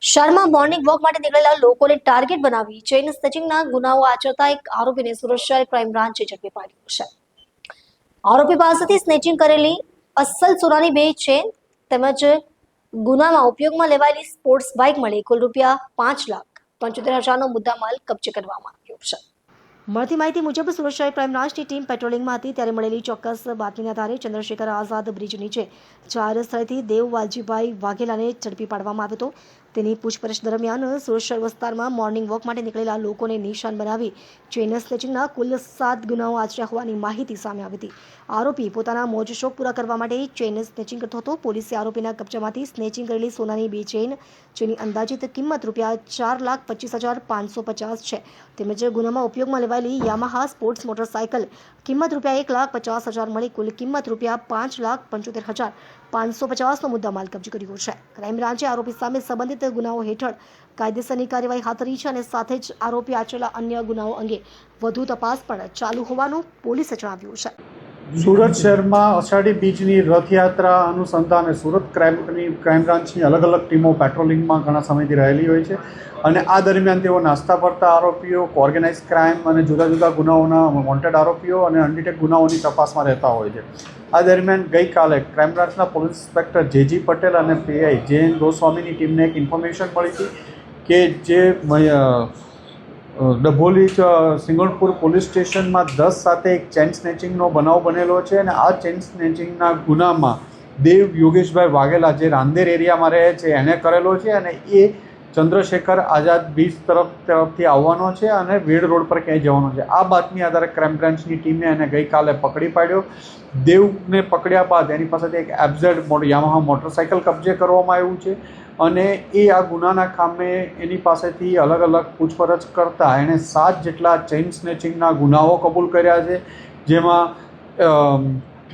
શહેરમાં morning walk માટે નીકળેલા લોકોને ટાર્ગેટ બનાવી ચેઇન સ્નેચિંગના ગુનાઓ આચરતા એક આરોપીને સુરત શહેર ક્રાઇમ બ્રાન્ચે ઝડપી પાડ્યો છે. આરોપી પાસેથી સ્નેચિંગ કરેલી અસલ સોનાની બે ચેન તેમજ ગુનામાં ઉપયોગમાં લેવાયેલી સ્પોર્ટ્સ બાઇક મળી કુલ ₹5,75,000નો મુદ્દામાલ કબજે કરવામાં આવ્યો છે. મળતી માહિતી મુજબ સુરત શહેર ક્રાઇમ બ્રાન્ચની ટીમ પેટ્રોલિંગમાં હતી ત્યારે મળેલી ચોક્કસ બાતમીના આધારે ચંદ્રશેખર આઝાદ બ્રિજ નીચે 4 સ્થળેથી દેવ વાલજીભાઈ વાઘેલાને ઝડપી પાડવામાં આવ્યો હતો. તેની પૂછપરછ દરમિયાન સુરત શહેર વિસ્તારમાં મોર્નિંગ વોક માટે નીકળેલા લોકોને નિશાન બનાવી ચેઇન સ્નેચિંગના કુલ 7 ગુનાઓ આચર્યા હોવાની માહિતી સામે આવી હતી. આરોપી પોતાના મોજ શોખ પૂરા કરવા માટે ચેઇન સ્નેચિંગ કરતો હતો. પોલીસે આરોપીના કબજામાંથી સ્નેચિંગ કરેલી સોનાની બે ચેઇન જેની અંદાજિત કિંમત ₹4,25,550 છે તેમજ ગુનામાં ઉપયોગમાં લેવાયેલી યામાહા સ્પોર્ટ્સ મોટરસાયકલ કિંમત ₹1,50,000 મળી કુલ કિંમત ₹5,75,550નો મુદ્દામાલ કબજે કર્યો છે. ક્રાઇમ બ્રાન્ચે આરોપી સામે સંબંધિત ગુનાઓ હેઠળ કાયદેસરની કાર્યવાહી હાથ ધરી છે અને સાથે જ આરોપી આચરેલા અન્ય ગુનાઓ અંગે વધુ તપાસ પણ ચાલુ હોવાનું પોલીસે જણાવ્યું છે. સુરત શહેરમાં અષાઢી બીજની રથયાત્રા અનુસંધાને સુરત ક્રાઇમ બ્રાન્ચની અલગ અલગ ટીમો પેટ્રોલિંગમાં ઘણા સમયથી રહેલી હોય છે અને આ દરમિયાન તેઓ નાસ્તા ફરતા આરોપીઓ, ઓર્ગેનાઇઝ ક્રાઇમ અને જુદા જુદા ગુનાઓના વોન્ટેડ આરોપીઓ અને અનડિટેક ગુનાઓની તપાસમાં રહેતા હોય છે. આ દરમિયાન ગઈકાલે ક્રાઇમ બ્રાન્ચના પોલીસ ઇન્સ્પેક્ટર જે.જી. પટેલ અને પીઆઈ જયંત ગોસ્વામીની ટીમને એક ઇન્ફોર્મેશન મળી હતી કે જે ડભોલી સિંગણપુર પોલીસ સ્ટેશનમાં 10 સાથે એક ચેઇન સ્નેચિંગનો બનાવ બનેલો છે અને આ ચેઇન સ્નેચિંગના ગુનામાં દેવ યોગેશભાઈ વાઘેલા જે રાંદેર એરિયામાં રહે છે એને કરેલો છે અને એ ચંદ્રશેખર આઝાદ બીચ તરફથી આવવાનો છે અને વેડ રોડ પર ક્યાંય જવાનો છે. આ બાતમી આધારે ક્રાઇમ બ્રાન્ચની ટીમે એને ગઈકાલે પકડી પાડ્યો. દેવને પકડ્યા બાદ એની પાસેથી એક એફઝેડ યામાહા મોટરસાયકલ કબજે કરવામાં આવ્યું છે અને એ આ ગુનાના કામે એની પાસેથી અલગ અલગ પૂછપરછ કરતાં એણે 7 જેટલા ચેઇન સ્નેચિંગના ગુનાઓ કબૂલ કર્યા છે, જેમાં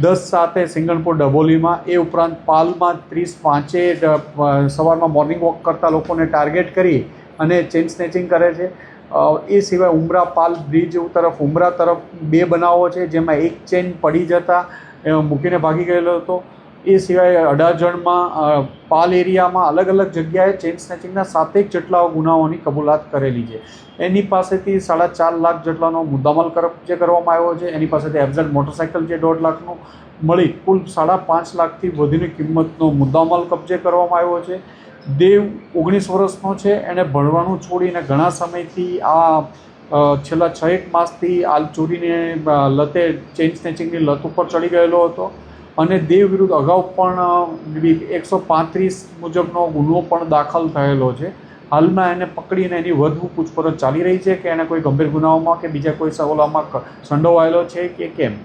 10 સાથે સિંગણપુર ડભોલીમાં, એ ઉપરાંત પાલમાં 30-5 સવારમાં મોર્નિંગ વોક કરતા લોકોને ટાર્ગેટ કરી અને ચેઇન સ્નેચિંગ કરે છે. એ સિવાય ઉમરા પાલ બ્રિજ તરફ ઉમરા તરફ 2 બનાવો છે જેમાં એક ચેઇન પડી જતાં મૂકીને ભાગી ગયેલો હતો. એ સિવાય અડાજણમાં પાલ એરિયામાં અલગ અલગ જગ્યાએ ચેઇન સ્નેચિંગના 7 જેટલા ગુનાઓની કબૂલાત કરેલી છે. એની પાસેથી 4.5 લાખ જેટલાનો મુદ્દામાલ કબજે કરવામાં આવ્યો છે. એની પાસેથી એફઝેડ મોટરસાયકલ જે 1.5 લાખનું મળી કુલ 5.5 લાખથી વધુની કિંમતનો મુદ્દામાલ કબજે કરવામાં આવ્યો છે. દેવ 19 વર્ષનો છે. એણે ભણવાનું છોડીને ઘણા સમયથી આ છેલ્લા 6-1 માસથી આ ચોરીને લતે ચેઇન સ્નેચિંગની લત ઉપર ચડી ગયેલો હતો અને દેવ વિરુદ્ધ અગાઉ પણ 135 મુજબનો ગુનો પણ દાખલ થયેલો છે. હાલમાં એને પકડીને એની વધુ પૂછપરછ ચાલી રહી છે કે એને કોઈ ગંભીર ગુનાઓમાં કે બીજા કોઈ સવાલોમાં સંડોવાયેલો છે કે કેમ.